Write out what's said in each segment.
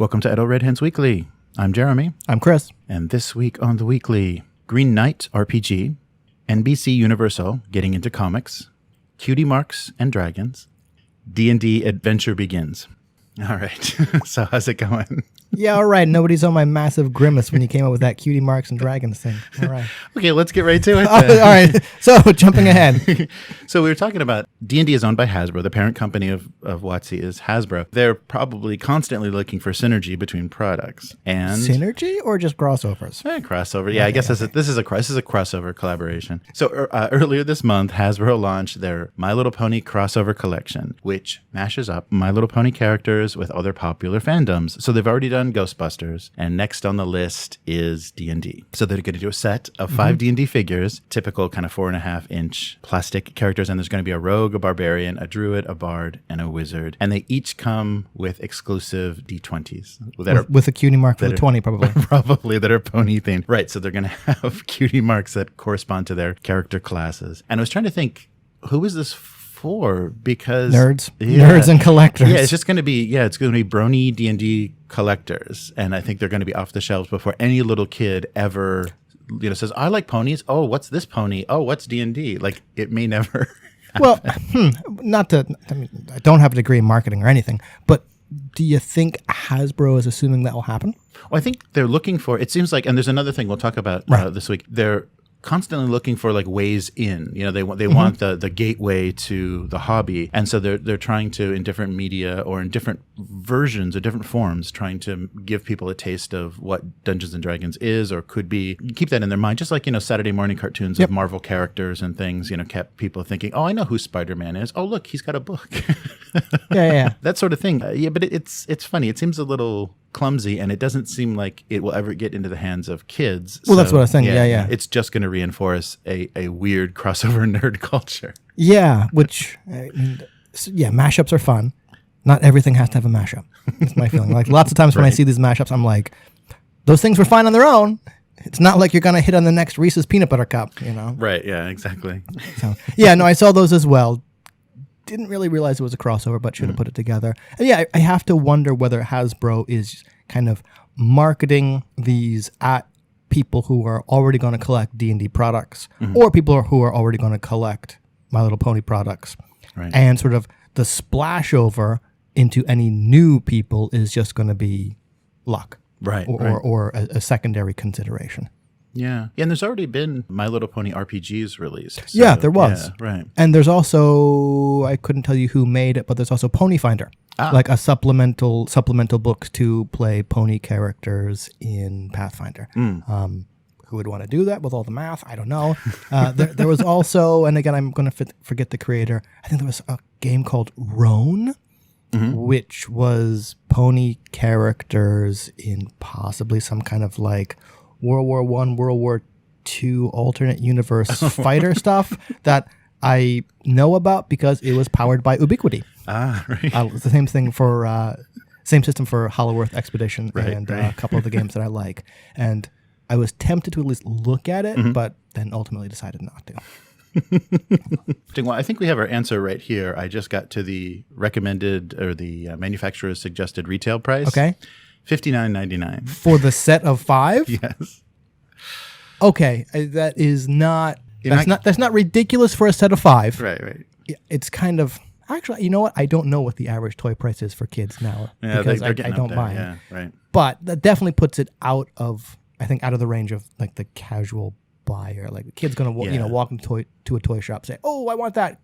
Welcome to Edo Red Hens Weekly. I'm Jeremy. I'm Chris. And this week on the Weekly, Green Knight RPG, NBC Universal Getting into Comics, Cutie Marks and Dragons, D&D Adventure Begins. All right. So how's it going? Yeah, all right. Nobody's on my massive grimace when you came up with that Cutie Marks and Dragons thing. All right. Okay, let's get right to it then. All right. So jumping ahead. So we were talking about D&D is owned by Hasbro. The parent company of WotC is Hasbro. They're probably constantly looking for synergy between products. And synergy or just crossovers? Crossover. Yeah, okay, I guess this is a crossover collaboration. So earlier this month, Hasbro launched their My Little Pony crossover collection, which mashes up My Little Pony characters with other popular fandoms. So they've already done Ghostbusters, and next on the list is D&D. So they're going to do a set of 5 D&D figures, typical kind of 4.5-inch plastic characters, and there's going to be a rogue, a barbarian, a druid, a bard, and a wizard. And they each come with exclusive D20s. With a cutie mark for the 20, probably. Probably, that are pony themed. Right, so they're going to have cutie marks that correspond to their character classes. And I was trying to think, who is this for? Because nerds and collectors. Yeah, it's just going to be brony D&D collectors, and I think they're going to be off the shelves before any little kid ever says, I like ponies. Oh, what's this pony? Oh, what's D&D? Like, it may never happen. Well, I don't have a degree in marketing or anything, but do you think Hasbro is assuming that will happen? Well, I think they're looking for, it seems like, and there's another thing we'll talk about this week, they're constantly looking for like ways in. They want the gateway to the hobby, and so they're trying to, in different media or in different versions or different forms, trying to give people a taste of what Dungeons and Dragons is or could be. Keep that in their mind, just like Saturday morning cartoons of Marvel characters and things. Kept people thinking, oh, I know who Spider-Man is. Oh, look, he's got a book. yeah, that sort of thing. But it's funny. It seems a little clumsy, and it doesn't seem like it will ever get into the hands of kids. Well, that's what I was saying. Yeah. It's just going to reinforce a weird crossover nerd culture. Yeah, which, mashups are fun. Not everything has to have a mashup. That's my feeling. Like, lots of times when I see these mashups, I'm like, those things were fine on their own. It's not like you're going to hit on the next Reese's Peanut Butter Cup, Right, yeah, exactly. So, I saw those as well. Didn't really realize it was a crossover, but should have put it together. And I have to wonder whether Hasbro is kind of marketing these at people who are already going to collect D&D products or people who are already going to collect My Little Pony products. Right. And sort of the splash over into any new people is just going to be luck. Right. Or a secondary consideration. Yeah. And there's already been My Little Pony RPGs released. So, yeah, there was. Yeah, right. And there's also, I couldn't tell you who made it, but there's also Pony Finder. Like a supplemental book to play pony characters in Pathfinder. Who would want to do that with all the math? I don't know. There was also, and again, I'm going to forget the creator. I think there was a game called Roan, which was pony characters in possibly some kind of like World War I, World War II alternate universe fighter stuff that I know about because it was powered by Ubiquity. Right. It's the same thing for same system for Hollow Earth Expedition and a couple of the games that I like. And I was tempted to at least look at it, but then ultimately decided not to. Well, I think we have our answer right here. I just got to the recommended or the manufacturer's suggested retail price. Okay. $59.99 for the set of 5. Yes. Okay, that is not. That's not ridiculous for a set of 5. Right. It's kind of actually. You know what? I don't know what the average toy price is for kids now because I don't buy it. Yeah, right. But that definitely puts it out of the range of like the casual buyer. Like the kid's gonna walk into a toy shop, say, "Oh, I want that."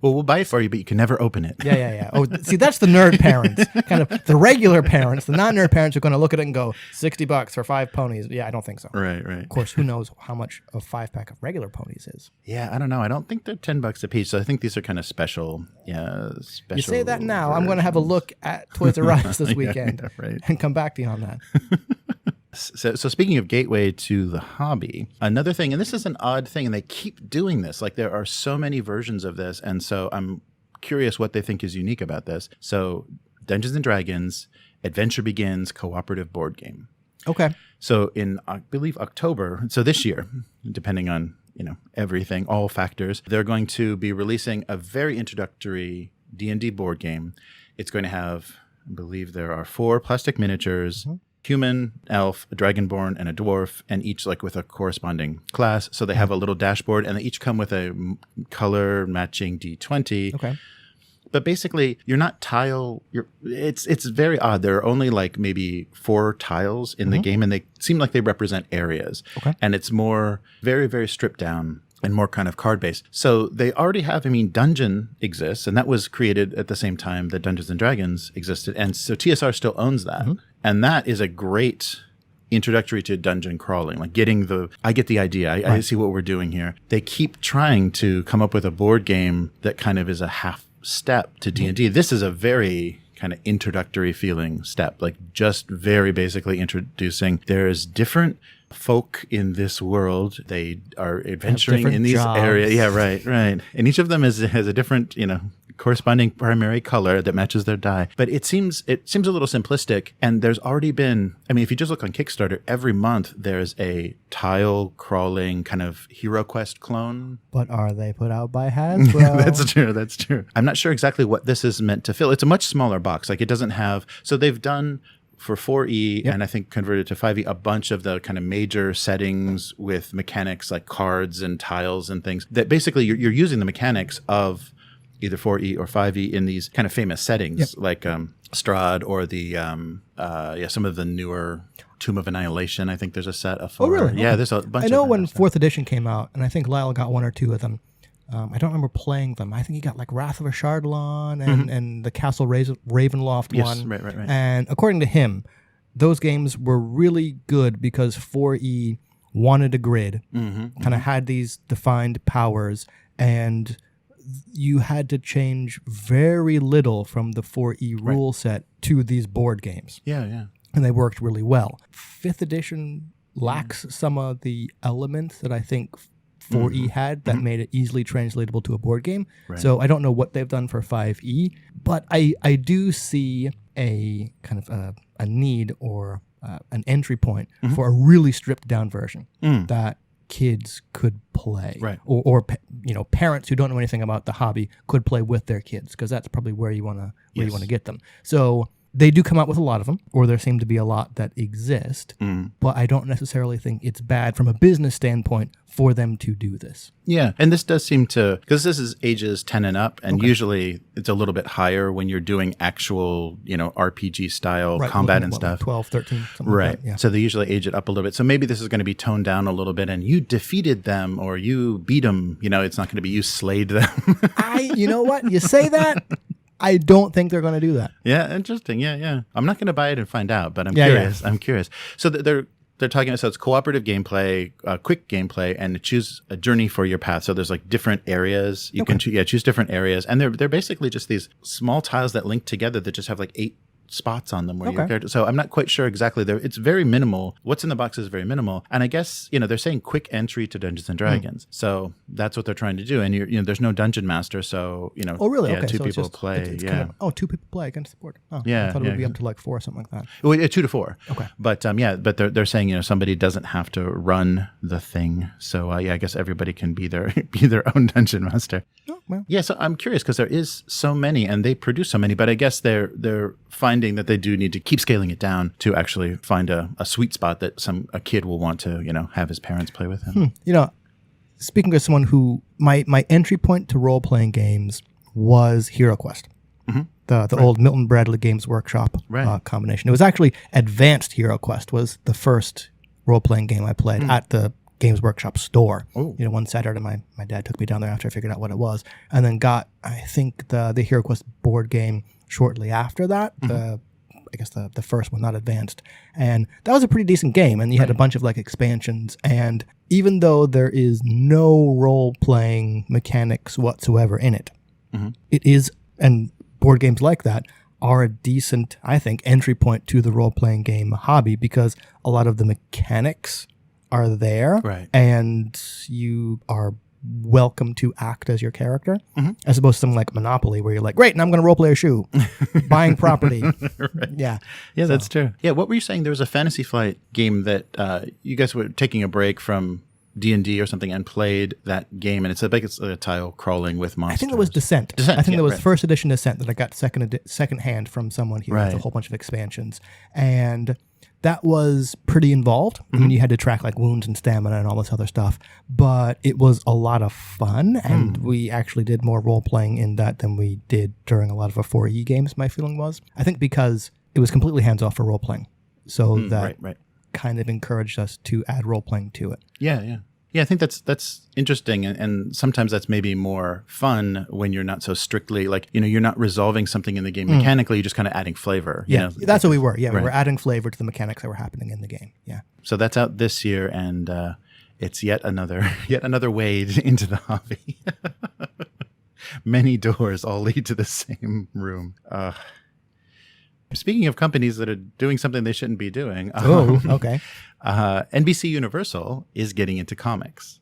Well, we'll buy it for you, but you can never open it. Yeah. Oh, see, that's the nerd parents. Kind of the regular parents, the non-nerd parents are going to look at it and go, $60 for 5 ponies. Yeah, I don't think so. Right. Of course, who knows how much a 5-pack of regular ponies is? Yeah, I don't know. I don't think they're $10 a piece. So I think these are kind of special. Yeah, special. You say that now. I'm going to have a look at Toys R Us this weekend right. and come back to you on that. So speaking of gateway to the hobby, another thing, and this is an odd thing, and they keep doing this. Like there are so many versions of this, and so I'm curious what they think is unique about this. So Dungeons and Dragons, Adventure Begins, cooperative board game. Okay. So in, I believe, October, so this year, depending on, everything, all factors, they're going to be releasing a very introductory D&D board game. It's going to have I believe there are 4 plastic miniatures, human, elf, a dragonborn, and a dwarf, and each like with a corresponding class. So they have a little dashboard, and they each come with a color matching D20. Okay. But basically, you're not it's very odd. There are only like maybe 4 tiles in the game, and they seem like they represent areas. Okay. And it's more very, very stripped down and more kind of card-based. So they already have, Dungeon exists, and that was created at the same time that Dungeons & Dragons existed. And so TSR still owns that. And that is a great introductory to dungeon crawling, like I get the idea. I see what we're doing here. They keep trying to come up with a board game that kind of is a half step to D&D. This is a very kind of introductory feeling step, like just very basically introducing. There's different folk in this world. They are adventuring in these areas. Yeah, right. And each of them has a different, corresponding primary color that matches their die. But it seems a little simplistic. And there's already been, if you just look on Kickstarter, every month there's a tile crawling kind of Hero Quest clone. But are they put out by Hasbro? That's true. I'm not sure exactly what this is meant to fill. It's a much smaller box. Like it doesn't have, so they've done for 4E and I think converted to 5E, a bunch of the kind of major settings with mechanics like cards and tiles and things that basically you're using the mechanics of either 4E or 5E in these kind of famous settings like Strahd or the some of the newer Tomb of Annihilation. I think there's a set of 4. Oh, really? Yeah, there's a bunch. I know of when 4th edition came out, and I think Lyle got 1 or 2 of them. I don't remember playing them. I think he got like Wrath of Ashardalon and the Castle Ravenloft one. Right. And according to him, those games were really good because 4E wanted a grid, kind of had these defined powers, and you had to change very little from the 4E rule set to these board games. Yeah. And they worked really well. 5th edition lacks some of the elements that I think 4E had that made it easily translatable to a board game. Right. So I don't know what they've done for 5E, but I do see a kind of a need or an entry point for a really stripped down version that kids could play, right? Or parents who don't know anything about the hobby could play with their kids, because that's probably where you want to get them. So they do come out with a lot of them, or there seem to be a lot that exist, but I don't necessarily think it's bad from a business standpoint for them to do this. Yeah, and this does seem to, because this is ages 10 and up, and usually it's a little bit higher when you're doing actual, RPG style combat and stuff. 12, 13, something right. like that. Yeah. So they usually age it up a little bit. So maybe this is going to be toned down a little bit, and you defeated them or you beat them. It's not going to be you slayed them. You know what? You say that. I don't think they're going to do that. Yeah, interesting. Yeah. I'm not going to buy it and find out, but I'm curious. Yeah. I'm curious. So they're talking, so it's cooperative gameplay, quick gameplay, and choose a journey for your path. So there's like different areas. You can choose different areas, and they're basically just these small tiles that link together that just have like 8 spots on them where your character. So I'm not quite sure exactly. It's very minimal. What's in the box is very minimal, and I guess they're saying quick entry to Dungeons and Dragons. So that's what they're trying to do. And there's no dungeon master, so Oh, really? Yeah, okay. 2 so people it's play. It's yeah. kind of, 2 people play against the board. Oh, yeah. I thought it would be up to like 4 or something like that. Well, 2 to 4. Okay. But but they're saying somebody doesn't have to run the thing. So I guess everybody can be their own dungeon master. Oh, well. Yeah. So I'm curious because there is so many, and they produce so many. But I guess they're finding that they do need to keep scaling it down to actually find a sweet spot that a kid will want to have his parents play with him. Speaking of someone who my entry point to role playing games was Hero Quest. The old Milton Bradley Games Workshop combination. It was actually Advanced Hero Quest was the first role-playing game I played at the Games Workshop store. One Saturday my dad took me down there after I figured out what it was, and then got, I think, the Hero Quest board game shortly after that. I guess the first one, not Advanced. And that was a pretty decent game, and you had a bunch of like expansions, and even though there is no role-playing mechanics whatsoever in it, it is, and board games like that are a decent, I think, entry point to the role-playing game hobby, because a lot of the mechanics are there, and you are welcome to act as your character, as opposed to something like Monopoly, where you're like, great, now I'm going to role-play a shoe, buying property. Yeah, that's true. Yeah, what were you saying? There was a Fantasy Flight game that you guys were taking a break from D&D or something and played that game, and it's a tile crawling with monsters. I think it was Descent. I think it was first edition Descent that I got second hand from someone here with a whole bunch of expansions. And that was pretty involved. I mean, you had to track like wounds and stamina and all this other stuff, but it was a lot of fun, and we actually did more role-playing in that than we did during a lot of our 4E games, my feeling was. I think because it was completely hands-off for role-playing, so that kind of encouraged us to add role-playing to it. Yeah, I think that's interesting, and sometimes that's maybe more fun when you're not so strictly like, you're not resolving something in the game mechanically, you're just kind of adding flavor. Yeah, that's what we were. Yeah, we were adding flavor to the mechanics that were happening in the game. Yeah. So that's out this year, and it's yet another wade into the hobby. Many doors all lead to the same room. Speaking of companies that are doing something they shouldn't be doing. Okay. NBC Universal is getting into comics.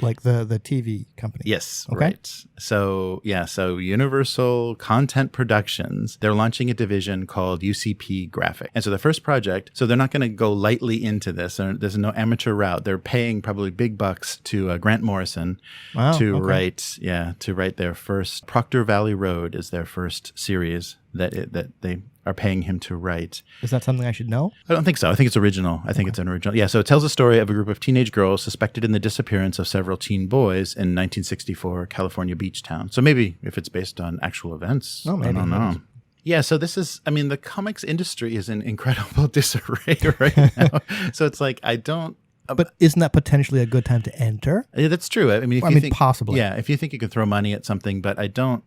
Like the TV company. Yes, okay. Right. So Universal Content Productions, they're launching a division called UCP Graphic. And so the first project, so they're not going to go lightly into this. There's no amateur route. They're paying probably big bucks to Grant Morrison to write their first. Proctor Valley Road is their first series that they are paying him to write. Is that something I should know? I don't think so. I think it's original. I think it's an original. Yeah, so it tells the story of a group of teenage girls suspected in the disappearance of several teen boys in 1964 California beach town. So maybe if it's based on actual events. Oh, maybe. I don't know. Yeah, so the comics industry is in incredible disarray right now. So it's like, but isn't that potentially a good time to enter? Yeah, that's true. I mean, possibly. Yeah, if you think you can throw money at something, but I don't.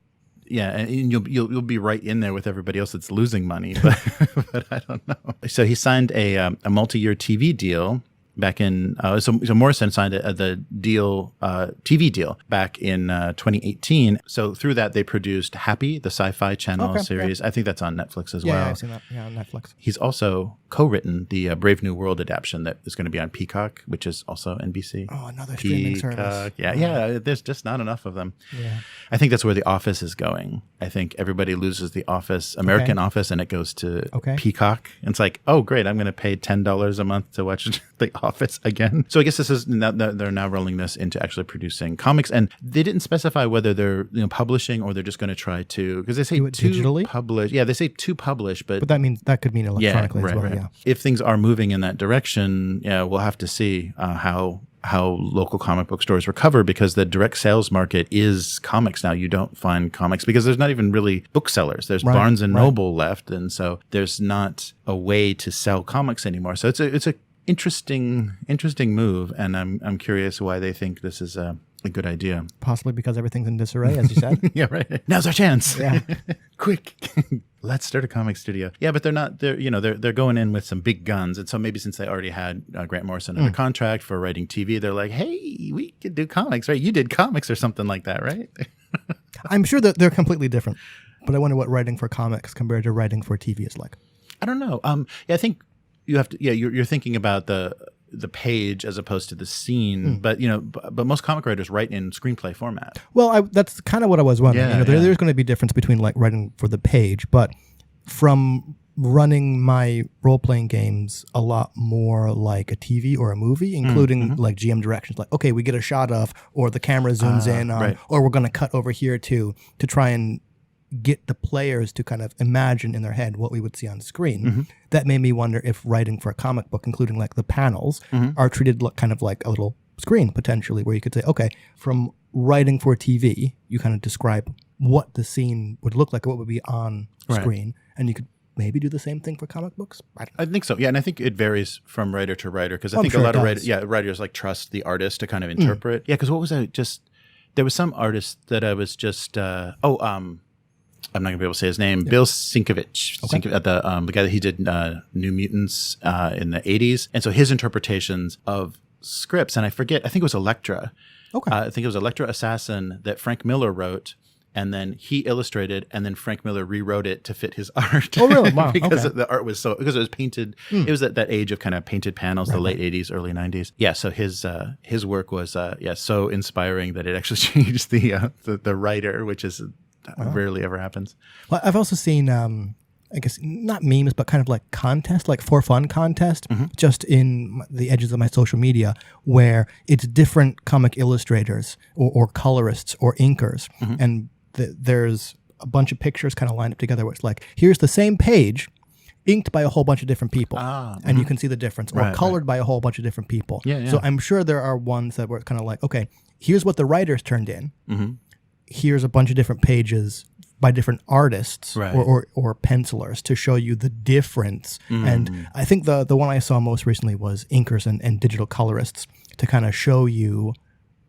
Yeah, and you'll be right in there with everybody else that's losing money, but I don't know. So he signed a multi-year TV deal back in. So Morrison signed the deal, TV deal back in 2018. So through that, they produced Happy, the Sci-Fi Channel series. Yeah. I think that's on Netflix as well. Yeah, I've seen that. Yeah, on Netflix. He's also co-written the Brave New World adaptation that is going to be on Peacock, which is also NBC. Oh, another streaming service. Yeah. There's just not enough of them. Yeah. I think that's where The Office is going. I think everybody loses The Office, American Office, and it goes to Peacock. And it's like, oh, great, I'm going to pay $10 a month to watch The Office again. So I guess they're now rolling this into actually producing comics, and they didn't specify whether they're publishing or they're just going to try to, because they say do it digitally? Publish. Yeah, they say to publish, but that means that could mean electronically as well. Right. Yeah. If things are moving in that direction, we'll have to see how local comic book stores recover, because the direct sales market is comics now. You don't find comics because there's not even really booksellers. There's Barnes and Noble left, and so there's not a way to sell comics anymore. So it's a interesting move, and I'm curious why they think this is a good idea. Possibly because everything's in disarray, as you said. Yeah, right. Now's our chance. Yeah. Quick. Let's start a comic studio. Yeah, but they're going in with some big guns. And so maybe since they already had Grant Morrison under contract for writing TV, they're like, hey, we could do comics, right? You did comics or something like that, right? I'm sure that they're completely different, but I wonder what writing for comics compared to writing for TV is like. I don't know. I think you have to, you're thinking about the page as opposed to the scene, but most comic writers write in screenplay format. Well, that's kind of what I was wondering. There's going to be a difference between like writing for the page, but from running my role-playing games a lot more like a TV or a movie, including like GM directions, like, okay, we get a shot of, or the camera zooms in on, or we're going to cut over here to try and get the players to kind of imagine in their head what we would see on screen. That made me wonder if writing for a comic book, including like the panels, are treated kind of like a little screen potentially, where you could say, okay, from writing for TV, you kind of describe what the scene would look like, what would be on screen, and you could maybe do the same thing for comic books. I think so. Yeah, and I think it varies from writer to writer, because I think a lot of writers like trust the artist to kind of interpret. Yeah, because what was there was some artist that I was just I'm not gonna be able to say his name. Yeah. Bill Sienkiewicz, the guy that he did New Mutants in the 80s, and so his interpretations of scripts, and I think it was Elektra. Okay, I think it was Elektra Assassin that Frank Miller wrote, and then he illustrated, and then Frank Miller rewrote it to fit his art. Oh, really? Wow. Because the art was because it was painted. It was that age of kind of painted panels, the late 80s, early 90s. Yeah, so his work was so inspiring that it actually changed the writer, which is rarely ever happens. Well, I've also seen I guess not memes, but kind of like contest, like for fun contest, just in the edges of my social media, where it's different comic illustrators or colorists or inkers, and there's a bunch of pictures kind of lined up together where it's like, here's the same page inked by a whole bunch of different people, and you can see the difference, or colored by a whole bunch of different people. So I'm sure there are ones that were kind of like, okay, here's what the writers turned in. Here's a bunch of different pages by different artists or pencilers to show you the difference. And I think the one I saw most recently was inkers and digital colorists to kind of show you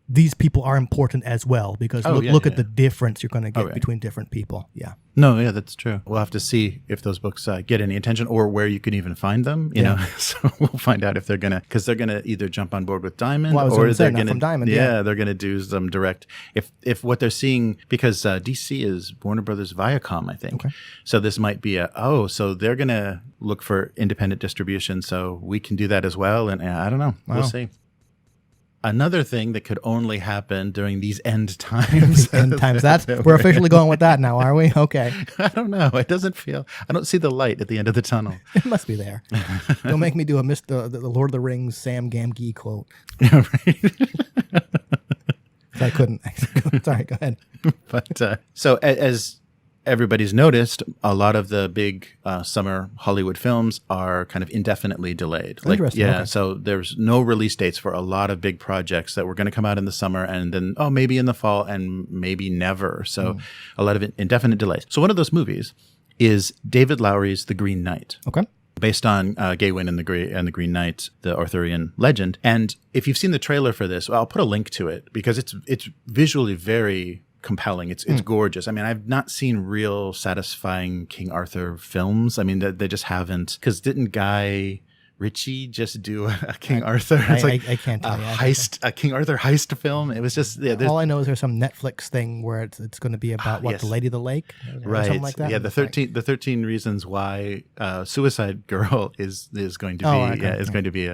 these people are important as well, because look at the difference you're going to get between different people. No, that's true. We'll have to see if those books get any attention or where you can even find them, you know. So we'll find out if they're going to, because they're going to either jump on board with Diamond or they're going to, Diamond, they're going to do some direct, if what they're seeing, because DC is Warner Brothers Viacom, I think. So this might be so they're going to look for independent distribution, so we can do that as well. And I don't know. We'll see. Another thing that could only happen during these end times. We're officially going with that now, are we? Okay. I don't know. It doesn't feel, I don't see the light at the end of the tunnel. It must be there. Don't make me do the Lord of the Rings Sam Gamgee quote. I couldn't. Sorry, go ahead. But so as everybody's noticed, a lot of the big summer Hollywood films are kind of indefinitely delayed. Interesting. So there's no release dates for a lot of big projects that were going to come out in the summer and then, maybe in the fall and maybe never. So a lot of indefinite delays. So one of those movies is David Lowery's The Green Knight. Based on Gawain and the Green Knight, the Arthurian legend. And if you've seen the trailer for this, I'll put a link to it because it's visually very compelling. It's gorgeous. I mean, I've not seen real satisfying King Arthur films. I mean, they just haven't. Because didn't Guy Ritchie just do a King Arthur? It's I can't tell you. A King Arthur heist film. It was just all I know is there's some Netflix thing where it's going to be about the Lady of the Lake, or something like that. Yeah, the 13 reasons why Suicide Girl is going to be going to be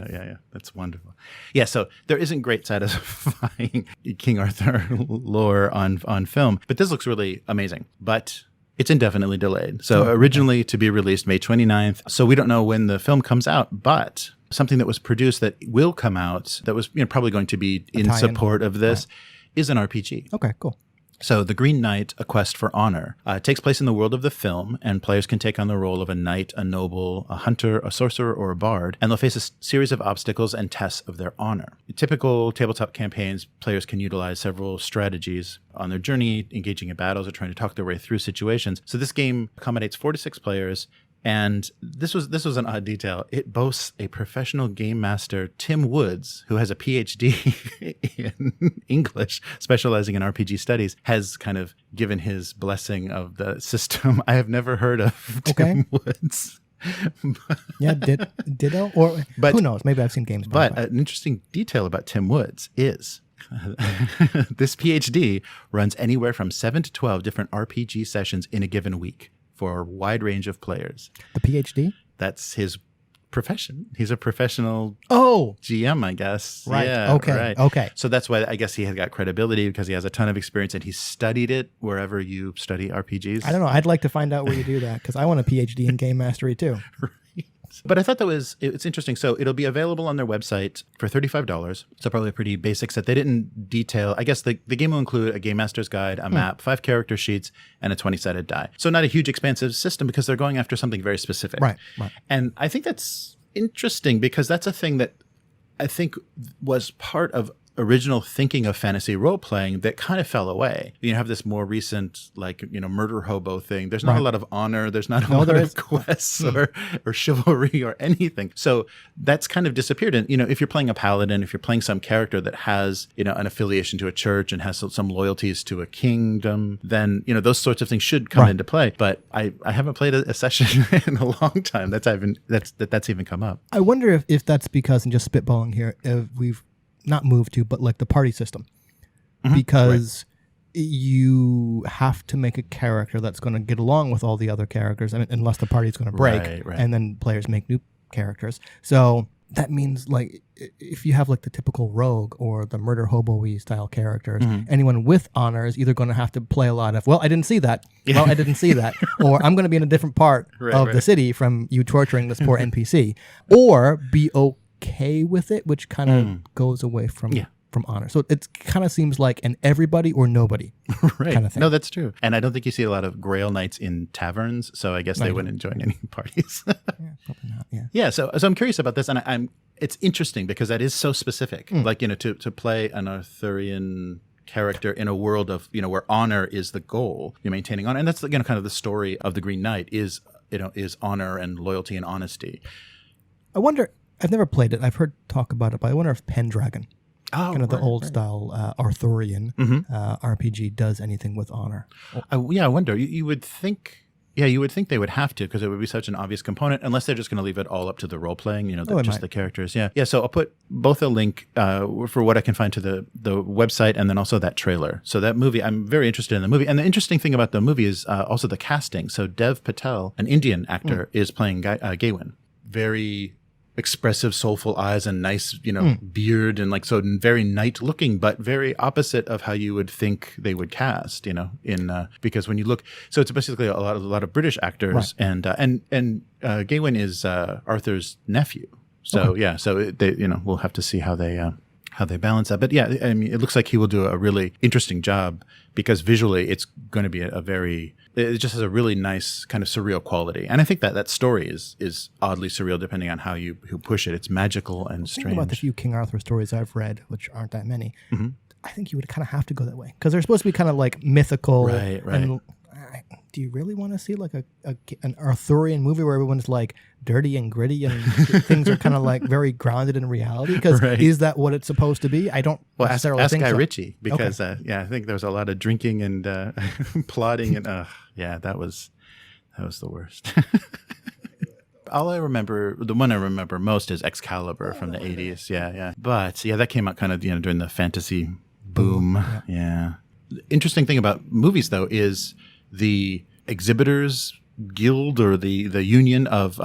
that's wonderful. Yeah, so there isn't great satisfying King Arthur lore on film, but this looks really amazing. But it's indefinitely delayed. So originally to be released May 29th. So we don't know when the film comes out, but something that was produced that will come out that was probably going to be in support of this is an RPG. Okay, cool. So The Green Knight, A Quest for Honor, takes place in the world of the film, and players can take on the role of a knight, a noble, a hunter, a sorcerer, or a bard, and they'll face a series of obstacles and tests of their honor. In typical tabletop campaigns, players can utilize several strategies on their journey, engaging in battles or trying to talk their way through situations. So this game accommodates 4 to 6 players. And this was an odd detail. It boasts a professional game master, Tim Woods, who has a PhD in English, specializing in RPG studies, has kind of given his blessing of the system. I have never heard of Tim Woods. Ditto? But who knows? Maybe I've seen games. But an interesting detail about Tim Woods is this PhD runs anywhere from 7 to 12 different RPG sessions in a given week for a wide range of players. The PhD? That's his profession. He's a professional GM, I guess. Right. Yeah, okay. Okay. So that's why I guess he has got credibility, because he has a ton of experience and he studied it wherever you study RPGs. I don't know. I'd like to find out where you do that, because I want a PhD in game mastery too. But I thought it's interesting. So it'll be available on their website for $35. So probably a pretty basic set. They didn't detail, I guess the game will include a game master's guide, a map, 5 character sheets, and a 20-sided die. So not a huge expansive system, because they're going after something very specific. Right. And I think that's interesting, because that's a thing that I think was part of original thinking of fantasy role-playing that kind of fell away. You have this more recent, murder hobo thing. There's not a lot of honor. There's not a lot of quests or chivalry or anything. So that's kind of disappeared. And, if you're playing a paladin, if you're playing some character that has, an affiliation to a church and has some loyalties to a kingdom, then, those sorts of things should come into play. But I haven't played a session in a long time that's even come up. I wonder if that's because, and just spitballing here, if we've not moved to, but like the party system, because you have to make a character that's going to get along with all the other characters, unless the party's going to break, and then players make new characters. So that means like if you have like the typical rogue or the murder hobo-y style characters, anyone with honor is either going to have to play a lot of, well, I didn't see that. Well, I didn't see that. Or I'm going to be in a different part of the city from you torturing this poor NPC. Or be okay with it, which kind of goes away from honor. So it kind of seems like an everybody or nobody kind of thing. No, that's true. And I don't think you see a lot of Grail Knights in taverns, so I guess they wouldn't join any parties. Probably not. Yeah, so I'm curious about this, and it's interesting because that is so specific. Like, to play an Arthurian character in a world of, where honor is the goal, you're maintaining honor. And that's, kind of the story of the Green Knight is honor and loyalty and honesty. I wonder, I've never played it. I've heard talk about it, but I wonder if Pendragon, the old style Arthurian RPG, does anything with honor. I wonder. You would think. Yeah, you would think they would have to, because it would be such an obvious component, unless they're just going to leave it all up to the role playing, just the characters. Yeah. Yeah. So I'll put both a link for what I can find to the website, and then also that trailer. So that movie, I'm very interested in the movie. And the interesting thing about the movie is also the casting. So Dev Patel, an Indian actor, is playing Gawain. Very expressive, soulful eyes and nice, beard, and like, so very knight looking, but very opposite of how you would think they would cast, because when you look, so it's basically a lot of British actors, and Gawain is Arthur's nephew. So so we'll have to see how they balance that. But yeah, I mean, it looks like he will do a really interesting job, because visually it's going to be it just has a really nice kind of surreal quality. And I think that story is oddly surreal depending on how you push it. It's magical and strange. Think about the few King Arthur stories I've read, which aren't that many. I think you would kind of have to go that way, because they're supposed to be kind of like mythical. Right. And do you really want to see like an Arthurian movie where everyone's like dirty and gritty and things are kind of like very grounded in reality? Because is that what it's supposed to be? I don't necessarily think so. Ask Guy Ritchie, because I think there was a lot of drinking and plotting, and that was the worst. All I remember, the one I remember most is Excalibur from the 80s. Yeah. But that came out kind of during the fantasy boom. Yeah. The interesting thing about movies, though, is the exhibitors guild, or the union of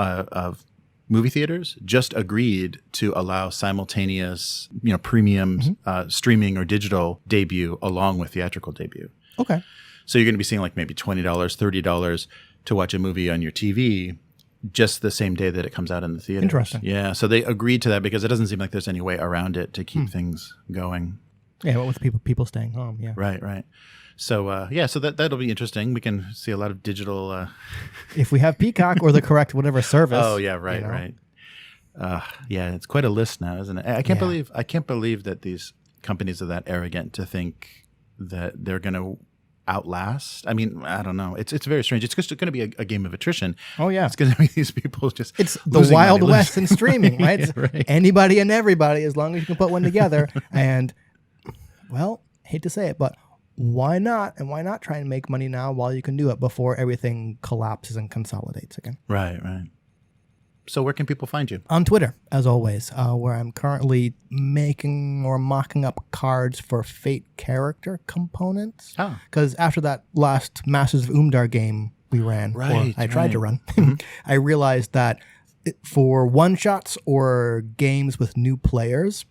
movie theaters, just agreed to allow simultaneous premium streaming or digital debut along with theatrical debut. Okay. So you're going to be seeing like maybe $20, $30 to watch a movie on your TV just the same day that it comes out in the theater. Interesting. Yeah. So they agreed to that because it doesn't seem like there's any way around it to keep things going. Yeah, what with people staying home, yeah. Right. So, so that'll be interesting. We can see a lot of digital... if we have Peacock or the correct whatever service. Oh, yeah, right. Yeah, it's quite a list now, isn't it? I can't believe that these companies are that arrogant to think that they're going to outlast. I mean, I don't know. It's very strange. It's just going to be a game of attrition. Oh, yeah. It's going to be these people just... It's the Wild West in streaming, right? Yeah, right? Anybody and everybody, as long as you can put one together. And... well, hate to say it, but why not? And why not try and make money now while you can do it before everything collapses and consolidates again? Right. So where can people find you? On Twitter, as always, where I'm currently making or mocking up cards for Fate character components. Because after that last Masters of Umdar game we ran, I tried to run, I realized that for one-shots or games with new players,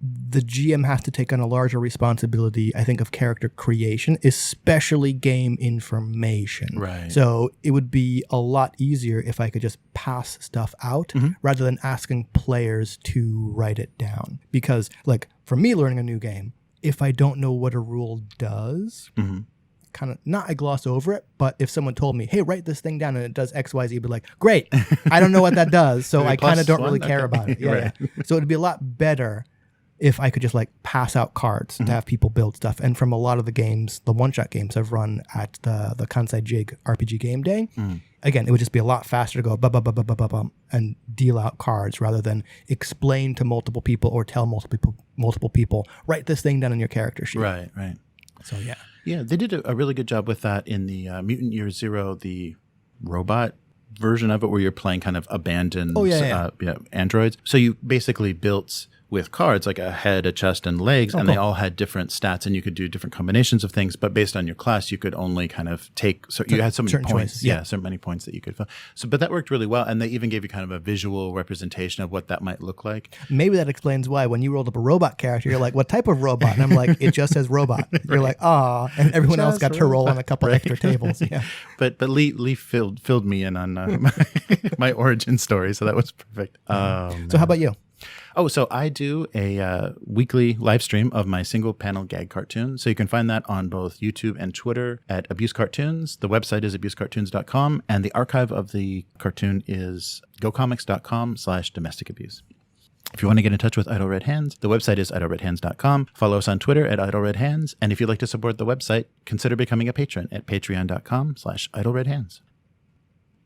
the GM has to take on a larger responsibility, I think, of character creation, especially game information. Right. So it would be a lot easier if I could just pass stuff out rather than asking players to write it down. Because, like, for me learning a new game, if I don't know what a rule does, kind of, not I gloss over it, but if someone told me, hey, write this thing down and it does X, Y, Z, I'd be like, great, I don't know what that does, so I kind of don't really care about it. Yeah. So it'd be a lot better if I could just like pass out cards to have people build stuff. And from a lot of the games, the one-shot games I've run at the Kansai Jig RPG Game Day, again, it would just be a lot faster to go and deal out cards rather than explain to multiple people or tell multiple people, write this thing down in your character sheet. Right. So yeah. Yeah, they did a really good job with that in the Mutant Year Zero, the robot version of it, where you're playing kind of abandoned androids. So you basically built with cards, like a head, a chest, and legs, and they all had different stats, and you could do different combinations of things. But based on your class, you could only kind of take. So you had so many points, choices, so many points that you could. So, but that worked really well, and they even gave you kind of a visual representation of what that might look like. Maybe that explains why when you rolled up a robot character, you're like, "What type of robot?" And I'm like, "It just says robot." You're like, "Ah," and everyone else got to roll on a couple extra tables. Yeah, but Lee filled me in on my origin story, so that was perfect. So how about you? Oh, so I do a weekly live stream of my single panel gag cartoon. So you can find that on both YouTube and Twitter at Abusecartoons. The website is abusecartoons.com, and the archive of the cartoon is gocomics.com/domesticabuse. If you want to get in touch with Idle Red Hands, the website is idleredhands.com. Follow us on Twitter at idleredhands. And if you'd like to support the website, consider becoming a patron at patreon.com/idleredhands.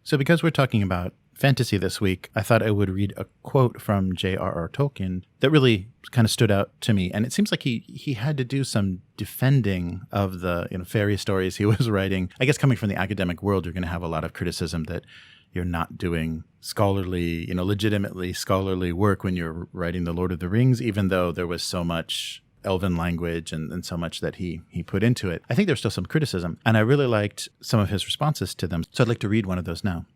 So because we're talking about fantasy this week, I thought I would read a quote from J.R.R. Tolkien that really kind of stood out to me. And it seems like he had to do some defending of the fairy stories he was writing. I guess coming from the academic world, you're going to have a lot of criticism that you're not doing scholarly, legitimately scholarly work when you're writing The Lord of the Rings, even though there was so much elven language and so much that he put into it. I think there's still some criticism, and I really liked some of his responses to them. So I'd like to read one of those now.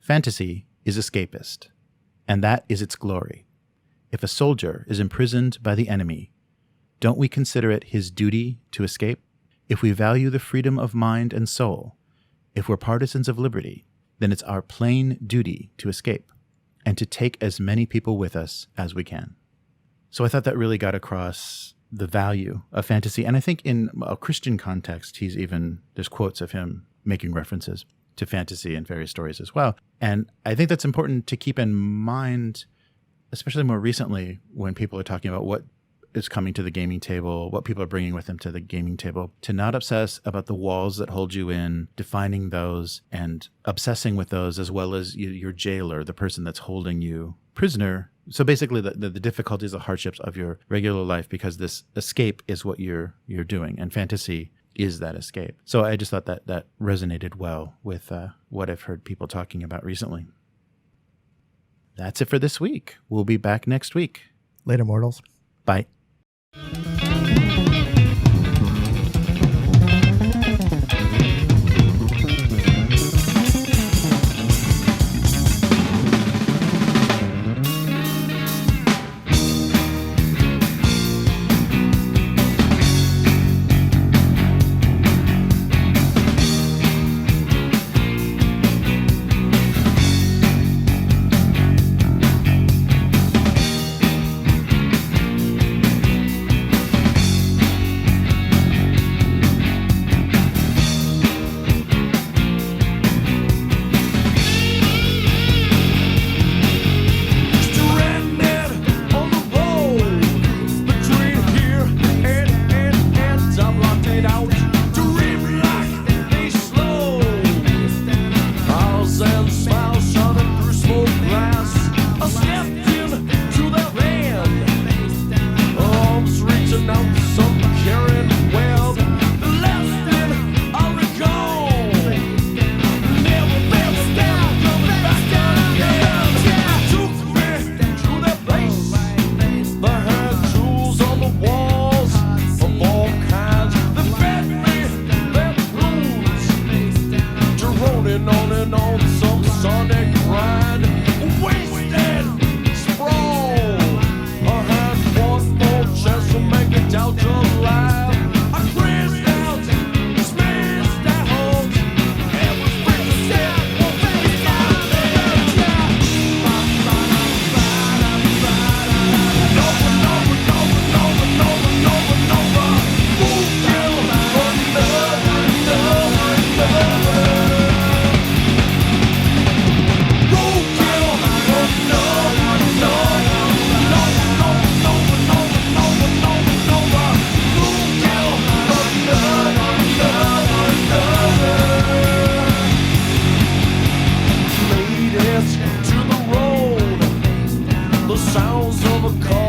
Fantasy is escapist, and that is its glory. If a soldier is imprisoned by the enemy, don't we consider it his duty to escape? If we value the freedom of mind and soul, if we're partisans of liberty, then it's our plain duty to escape and to take as many people with us as we can. So I thought that really got across the value of fantasy. And I think in a Christian context, there's quotes of him making references to fantasy and fairy stories as well. And I think that's important to keep in mind, especially more recently when people are talking about what is coming to the gaming table, what people are bringing with them to the gaming table, to not obsess about the walls that hold you in, defining those and obsessing with those, as well as your jailer, the person that's holding you prisoner. So basically the difficulties, the hardships of your regular life, because this escape is what you're doing, and fantasy is that escape. So I just thought that resonated well with what I've heard people talking about recently. That's it for this week. We'll be back next week. Later, mortals. Bye. sounds of a car.